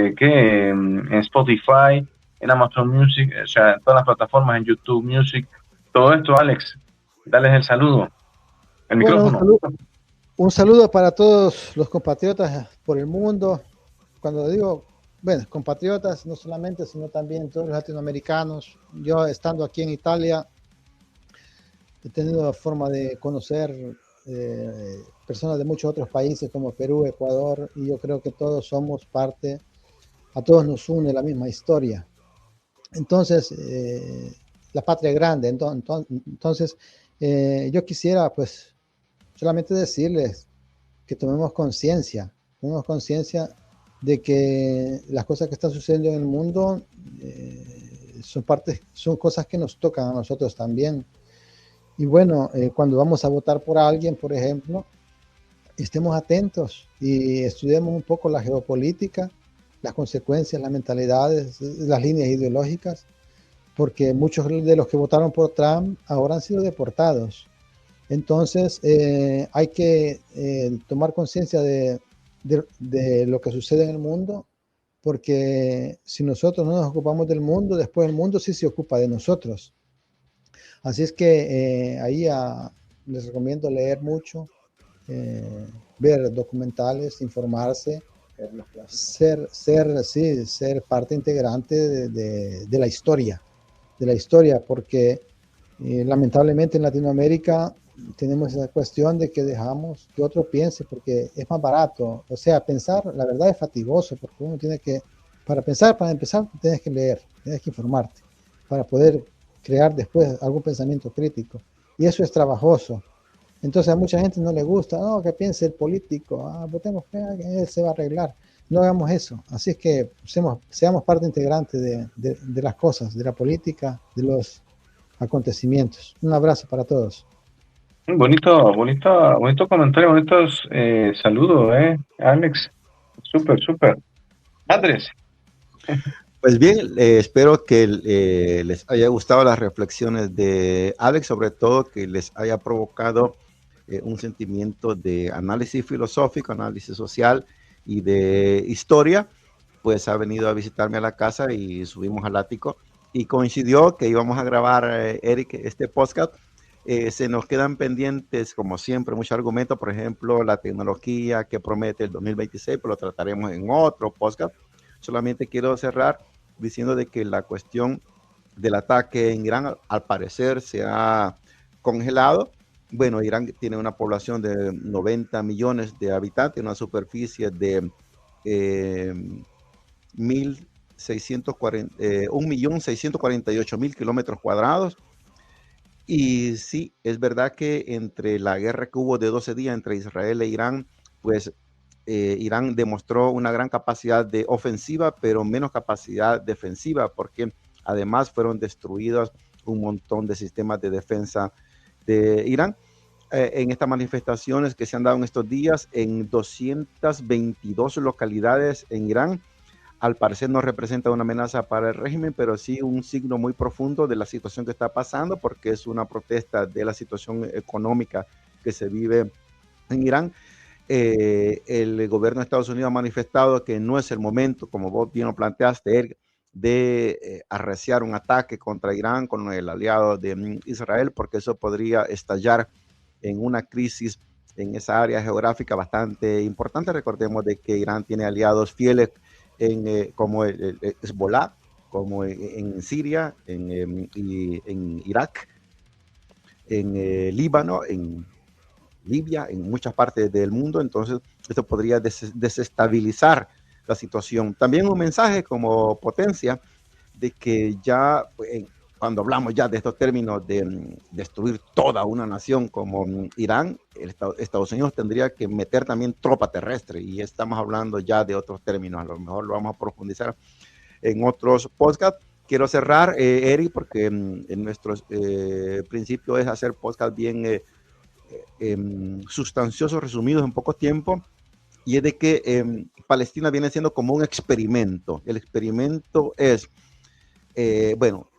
Speaker 5: en Spotify, en Amazon Music, o sea, en todas las plataformas, en YouTube Music, todo esto, Alex, dales el saludo, el micrófono.
Speaker 4: Un saludo para todos los compatriotas por el mundo. Cuando digo, bueno, compatriotas, no solamente, sino también todos los latinoamericanos. Yo, estando aquí en Italia, he tenido la forma de conocer personas de muchos otros países como Perú, Ecuador, y yo creo que todos somos parte, a todos nos une la misma historia. Entonces, la patria grande. Entonces, yo quisiera pues solamente decirles que tomemos conciencia de que las cosas que están sucediendo en el mundo son cosas que nos tocan a nosotros también. Y bueno, cuando vamos a votar por alguien, por ejemplo, estemos atentos y estudiemos un poco la geopolítica, las consecuencias, las mentalidades, las líneas ideológicas, porque muchos de los que votaron por Trump ahora han sido deportados. Entonces, hay que tomar conciencia de lo que sucede en el mundo, porque si nosotros no nos ocupamos del mundo, después el mundo sí se ocupa de nosotros. Así es que ahí les recomiendo leer mucho, ver documentales, informarse, ser parte integrante de la historia, porque lamentablemente en Latinoamérica tenemos esa cuestión de que dejamos que otro piense porque es más barato. O sea, pensar, la verdad es fatigoso, porque uno tiene que, para empezar, tienes que leer, tienes que informarte, para poder crear después algún pensamiento crítico. Y eso es trabajoso. Entonces a mucha gente no le gusta, no, que piense el político, votemos que él se va a arreglar. No hagamos eso. Así es que seamos parte integrante de las cosas, de la política, de los acontecimientos. Un abrazo para todos.
Speaker 5: Bonito comentario, bonitos saludos, Alex. Súper, súper. Andrés.
Speaker 3: Pues bien, espero que les haya gustado las reflexiones de Alex, sobre todo que les haya provocado un sentimiento de análisis filosófico, análisis social y de historia. Pues ha venido a visitarme a la casa y subimos al ático y coincidió que íbamos a grabar, Eric, este podcast. Se nos quedan pendientes, como siempre, muchos argumentos, por ejemplo, la tecnología que promete el 2026, pero lo trataremos en otro podcast. Solamente quiero cerrar diciendo de que la cuestión del ataque en Irán, al parecer, se ha congelado. Bueno, Irán tiene una población de 90 millones de habitantes, una superficie de 1.648.000 kilómetros cuadrados. Y sí, es verdad que entre la guerra que hubo de 12 días entre Israel e Irán, pues Irán demostró una gran capacidad de ofensiva, pero menos capacidad defensiva, porque además fueron destruidos un montón de sistemas de defensa de Irán. En estas manifestaciones que se han dado en estos días, en 222 localidades en Irán, al parecer no representa una amenaza para el régimen, pero sí un signo muy profundo de la situación que está pasando, porque es una protesta de la situación económica que se vive en Irán. El gobierno de Estados Unidos ha manifestado que no es el momento, como vos bien lo planteaste, de arreciar un ataque contra Irán con el aliado de Israel, porque eso podría estallar en una crisis en esa área geográfica bastante importante. Recordemos de que Irán tiene aliados fieles como el Hezbollah, como en Siria, en Irak, en Líbano, en Libia, en muchas partes del mundo. Entonces esto podría desestabilizar la situación. También un mensaje como potencia de que ya cuando hablamos ya de estos términos de destruir toda una nación como Irán, Estados Unidos tendría que meter también tropa terrestre, y estamos hablando ya de otros términos. A lo mejor lo vamos a profundizar en otros podcasts. Quiero cerrar, Eric, porque en nuestro principio es hacer podcasts bien sustanciosos, resumidos en poco tiempo, y es de que Palestina viene siendo como un experimento. El experimento es, bueno,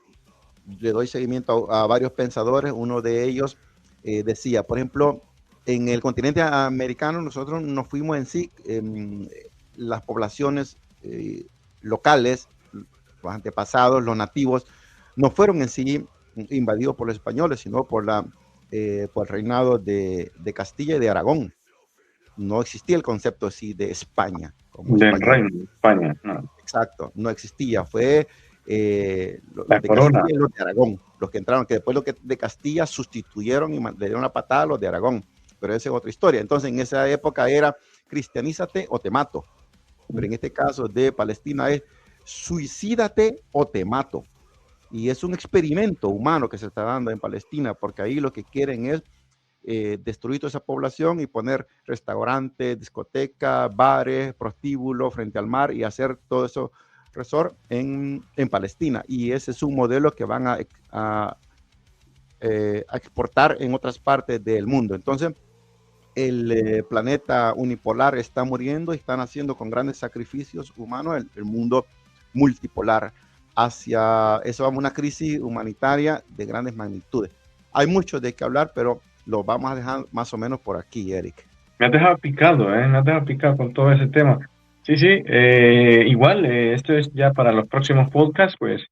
Speaker 3: le doy seguimiento a varios pensadores. Uno de ellos decía, por ejemplo, en el continente americano nosotros nos fuimos en sí, las poblaciones locales, los antepasados, los nativos, no fueron en sí invadidos por los españoles, sino por el reinado de Castilla y de Aragón. No existía el concepto así de España. Como
Speaker 5: del reino de España. No.
Speaker 3: Exacto, no existía. Fue los de
Speaker 5: corona.
Speaker 3: Castilla y los de Aragón, los que entraron, que después los de Castilla sustituyeron y le dieron la patada a los de Aragón. Pero esa es otra historia. Entonces, en esa época era cristianízate o te mato. Pero en este caso de Palestina es suicídate o te mato. Y es un experimento humano que se está dando en Palestina, porque ahí lo que quieren es destruir toda esa población y poner restaurantes, discotecas, bares, prostíbulos frente al mar y hacer todo eso resort en Palestina. Y ese es un modelo que van a exportar en otras partes del mundo. Entonces, el planeta unipolar está muriendo y están haciendo con grandes sacrificios humanos el mundo multipolar. Hacia eso vamos a una crisis humanitaria de grandes magnitudes. Hay mucho de qué hablar, pero lo vamos a dejar más o menos por aquí, Eric.
Speaker 5: Me has dejado picado, me has dejado picado con todo ese tema. Sí, igual, esto es ya para los próximos podcasts, pues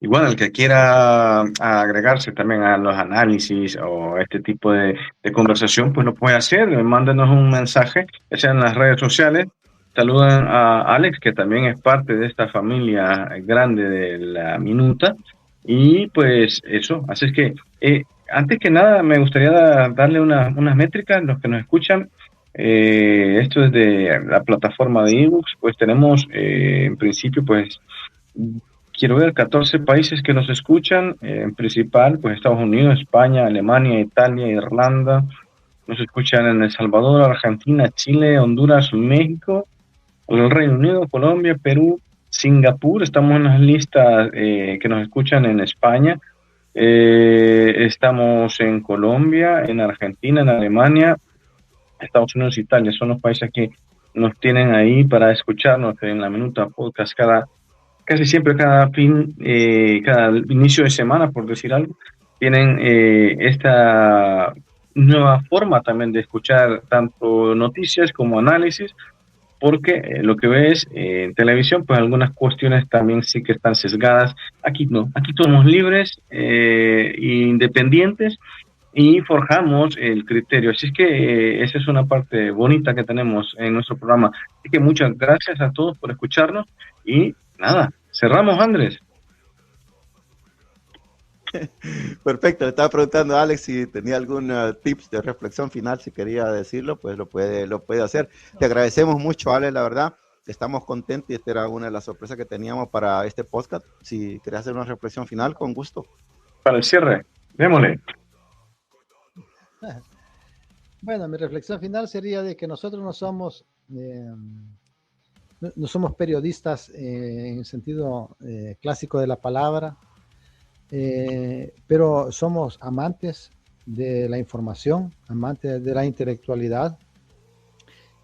Speaker 5: igual el que quiera agregarse también a los análisis o este tipo de conversación, pues lo puede hacer, mándenos un mensaje, ya sea en las redes sociales. Saludan a Alex, que también es parte de esta familia grande de La Minuta, y pues eso, así es que antes que nada me gustaría darle unas métricas a los que nos escuchan. Esto es de la plataforma de ebooks, pues tenemos en principio, pues quiero ver 14 países que nos escuchan, en principal, pues Estados Unidos, España, Alemania, Italia, Irlanda, nos escuchan en El Salvador, Argentina, Chile, Honduras, México, el Reino Unido, Colombia, Perú, Singapur, estamos en las listas que nos escuchan en España, estamos en Colombia, en Argentina, en Alemania, Estados Unidos, Italia, son los países que nos tienen ahí para escucharnos en La Minuta Podcast casi siempre cada inicio de semana, por decir algo, tienen esta nueva forma también de escuchar tanto noticias como análisis, porque lo que ves en televisión, pues algunas cuestiones también sí que están sesgadas. Aquí no, aquí somos libres e independientes y forjamos el criterio. Así es que esa es una parte bonita que tenemos en nuestro programa. Así que muchas gracias a todos por escucharnos y nada, cerramos, Andrés.
Speaker 3: Perfecto, le estaba preguntando a Alex si tenía algún tips de reflexión final, si quería decirlo, pues lo puede hacer. Te agradecemos mucho, Alex, la verdad, estamos contentos y esta era una de las sorpresas que teníamos para este podcast. Si querías hacer una reflexión final, con gusto.
Speaker 5: Para el cierre, démosle.
Speaker 4: Bueno, mi reflexión final sería de que nosotros no somos periodistas en el sentido clásico de la palabra, pero somos amantes de la información, amantes de la intelectualidad,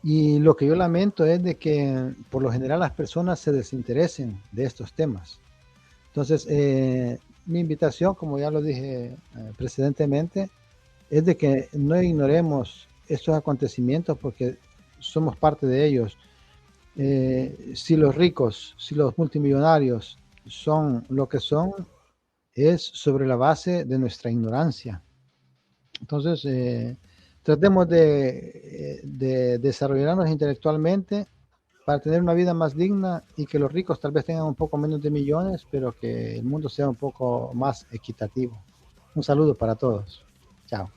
Speaker 4: y lo que yo lamento es de que por lo general las personas se desinteresen de estos temas. Entonces, mi invitación, como ya lo dije precedentemente, es de que no ignoremos estos acontecimientos porque somos parte de ellos. Si los ricos, si los multimillonarios son lo que son, es sobre la base de nuestra ignorancia. Entonces, tratemos de desarrollarnos intelectualmente para tener una vida más digna y que los ricos tal vez tengan un poco menos de millones, pero que el mundo sea un poco más equitativo. Un saludo para todos. Chao.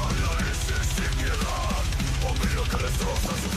Speaker 7: Una vez sin piedad, o mira que destrozan su